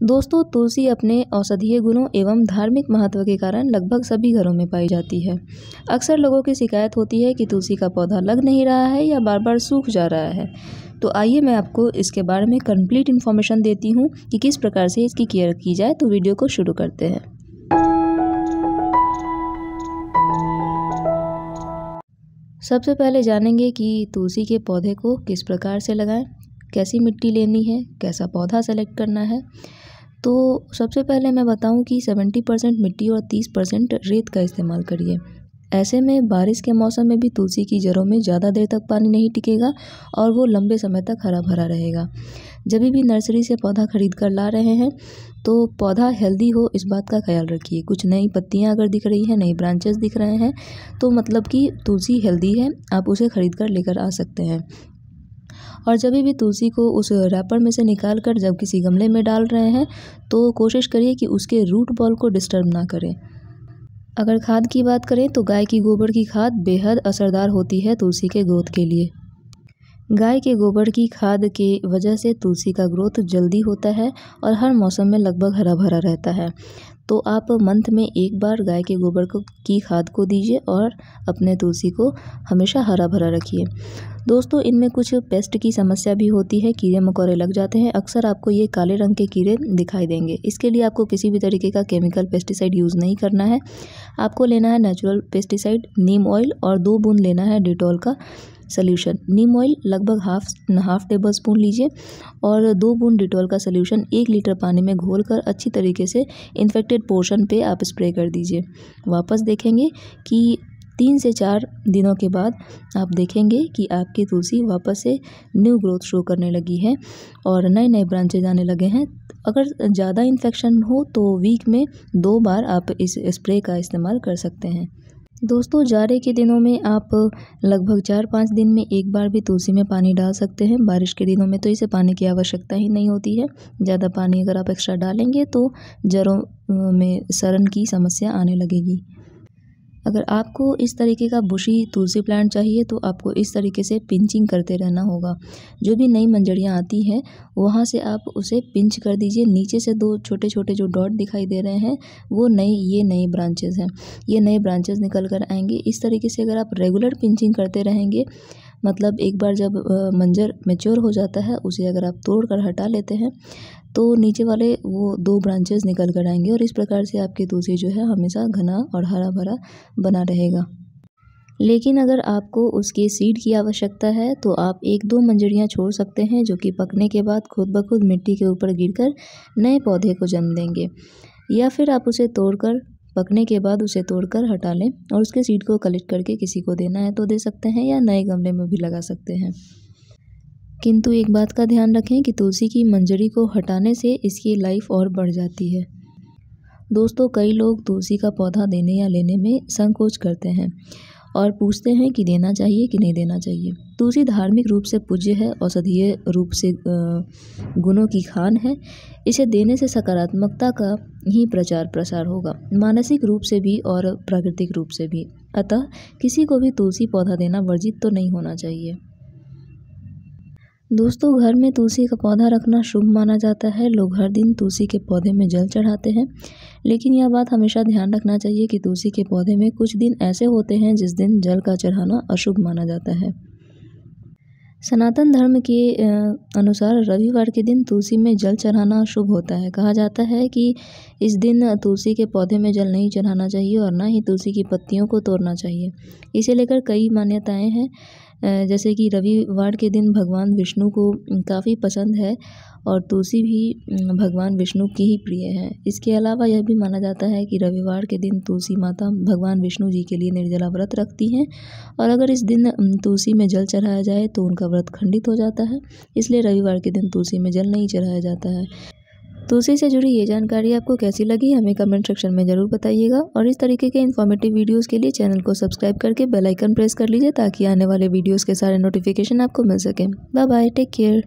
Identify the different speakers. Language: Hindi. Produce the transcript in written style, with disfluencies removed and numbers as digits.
Speaker 1: दोस्तों, तुलसी अपने औषधीय गुणों एवं धार्मिक महत्व के कारण लगभग सभी घरों में पाई जाती है। अक्सर लोगों की शिकायत होती है कि तुलसी का पौधा लग नहीं रहा है या बार बार सूख जा रहा है। तो आइए मैं आपको इसके बारे में कंप्लीट इन्फॉर्मेशन देती हूँ कि किस प्रकार से इसकी केयर की जाए। तो वीडियो को शुरू करते हैं। सबसे पहले जानेंगे कि तुलसी के पौधे को किस प्रकार से लगाएं, कैसी मिट्टी लेनी है, कैसा पौधा सेलेक्ट करना है। तो सबसे पहले मैं बताऊं कि 70% मिट्टी और 30% रेत का इस्तेमाल करिए। ऐसे में बारिश के मौसम में भी तुलसी की जड़ों में ज़्यादा देर तक पानी नहीं टिकेगा और वो लंबे समय तक हरा भरा रहेगा। जब भी नर्सरी से पौधा खरीद कर ला रहे हैं तो पौधा हेल्दी हो, इस बात का ख्याल रखिए। कुछ नई पत्तियां अगर दिख रही हैं, नई ब्रांचेस दिख रहे हैं, तो मतलब कि तुलसी हेल्दी है, आप उसे खरीद कर लेकर आ सकते हैं। और जब भी तुलसी को उस रैपर में से निकाल कर जब किसी गमले में डाल रहे हैं तो कोशिश करिए कि उसके रूट बॉल को डिस्टर्ब ना करें। अगर खाद की बात करें तो गाय की गोबर की खाद बेहद असरदार होती है तुलसी के ग्रोथ के लिए। गाय के गोबर की खाद के वजह से तुलसी का ग्रोथ जल्दी होता है और हर मौसम में लगभग हरा भरा रहता है। तो आप मंथ में एक बार गाय के गोबर की खाद को दीजिए और अपने तुलसी को हमेशा हरा भरा रखिए। दोस्तों, इनमें कुछ पेस्ट की समस्या भी होती है, कीड़े मकोड़े लग जाते हैं। अक्सर आपको ये काले रंग के कीड़े दिखाई देंगे। इसके लिए आपको किसी भी तरीके का केमिकल पेस्टिसाइड यूज़ नहीं करना है। आपको लेना है नेचुरल पेस्टिसाइड नीम ऑयल और 2 बूंद लेना है डिटॉल का सोल्यूशन। नीम ऑयल लगभग हाफ टेबल स्पून लीजिए और 2 बूंद डिटॉल का सोल्यूशन 1 लीटर पानी में घोलकर अच्छी तरीके से इन्फेक्टेड पोर्शन पे आप स्प्रे कर दीजिए। वापस देखेंगे कि 3 से 4 दिनों के बाद आप देखेंगे कि आपकी तुलसी वापस से न्यू ग्रोथ शो करने लगी है और नए नए ब्रांचेज आने लगे हैं। अगर ज़्यादा इन्फेक्शन हो तो वीक में 2 बार आप इस स्प्रे का इस्तेमाल कर सकते हैं। दोस्तों, जाड़े के दिनों में आप लगभग 4-5 दिन में एक बार भी तुलसी में पानी डाल सकते हैं। बारिश के दिनों में तो इसे पानी की आवश्यकता ही नहीं होती है। ज़्यादा पानी अगर आप एक्स्ट्रा डालेंगे तो जड़ों में सड़न की समस्या आने लगेगी। अगर आपको इस तरीके का बुशी तुलसी प्लांट चाहिए तो आपको इस तरीके से पिंचिंग करते रहना होगा। जो भी नई मंजरियाँ आती हैं वहाँ से आप उसे पिंच कर दीजिए। नीचे से 2 छोटे छोटे जो डॉट दिखाई दे रहे हैं वो ये नई ब्रांचेस हैं। ये नए ब्रांचेस निकल कर आएंगे। इस तरीके से अगर आप रेगुलर पिंचिंग करते रहेंगे, मतलब एक बार जब मंजर मैच्योर हो जाता है उसे अगर आप तोड़ कर हटा लेते हैं तो नीचे वाले वो 2 ब्रांचेस निकल कर आएंगे और इस प्रकार से आपकी तुलसी जो है हमेशा घना और हरा भरा बना रहेगा। लेकिन अगर आपको उसके सीड की आवश्यकता है तो आप 1-2 मंजरियाँ छोड़ सकते हैं जो कि पकने के बाद खुद ब खुद मिट्टी के ऊपर गिरकर नए पौधे को जन्म देंगे। या फिर आप उसे तोड़कर पकने के बाद उसे तोड़कर हटा लें और उसके सीड को कलेक्ट करके किसी को देना है तो दे सकते हैं या नए गमले में भी लगा सकते हैं। किंतु एक बात का ध्यान रखें कि तुलसी की मंजरी को हटाने से इसकी लाइफ और बढ़ जाती है। दोस्तों, कई लोग तुलसी का पौधा देने या लेने में संकोच करते हैं और पूछते हैं कि देना चाहिए कि नहीं देना चाहिए। तुलसी धार्मिक रूप से पूज्य है, औषधीय रूप से गुणों की खान है। इसे देने से सकारात्मकता का ही प्रचार प्रसार होगा, मानसिक रूप से भी और प्राकृतिक रूप से भी। अतः किसी को भी तुलसी पौधा देना वर्जित तो नहीं होना चाहिए। दोस्तों, घर में तुलसी का पौधा रखना शुभ माना जाता है। लोग हर दिन तुलसी के पौधे में जल चढ़ाते हैं, लेकिन यह बात हमेशा ध्यान रखना चाहिए कि तुलसी के पौधे में कुछ दिन ऐसे होते हैं जिस दिन जल का चढ़ाना अशुभ माना जाता है। सनातन धर्म के अनुसार रविवार के दिन तुलसी में जल चढ़ाना शुभ होता है। कहा जाता है कि इस दिन तुलसी के पौधे में जल नहीं चढ़ाना चाहिए और ना ही तुलसी की पत्तियों को तोड़ना चाहिए। इसे लेकर कई मान्यताएं हैं, जैसे कि रविवार के दिन भगवान विष्णु को काफ़ी पसंद है और तुलसी भी भगवान विष्णु की ही प्रिय है। इसके अलावा यह भी माना जाता है कि रविवार के दिन तुलसी माता भगवान विष्णु जी के लिए निर्जला व्रत रखती हैं और अगर इस दिन तुलसी में जल चढ़ाया जाए तो उनका व्रत खंडित हो जाता है। इसलिए रविवार के दिन तुलसी में जल नहीं चढ़ाया जाता है। तुलसी से जुड़ी ये जानकारी आपको कैसी लगी हमें कमेंट सेक्शन में ज़रूर बताइएगा और इस तरीके के इन्फॉर्मेटिव वीडियोस के लिए चैनल को सब्सक्राइब करके बेल आइकन प्रेस कर लीजिए ताकि आने वाले वीडियोस के सारे नोटिफिकेशन आपको मिल सकें। Bye bye, take care.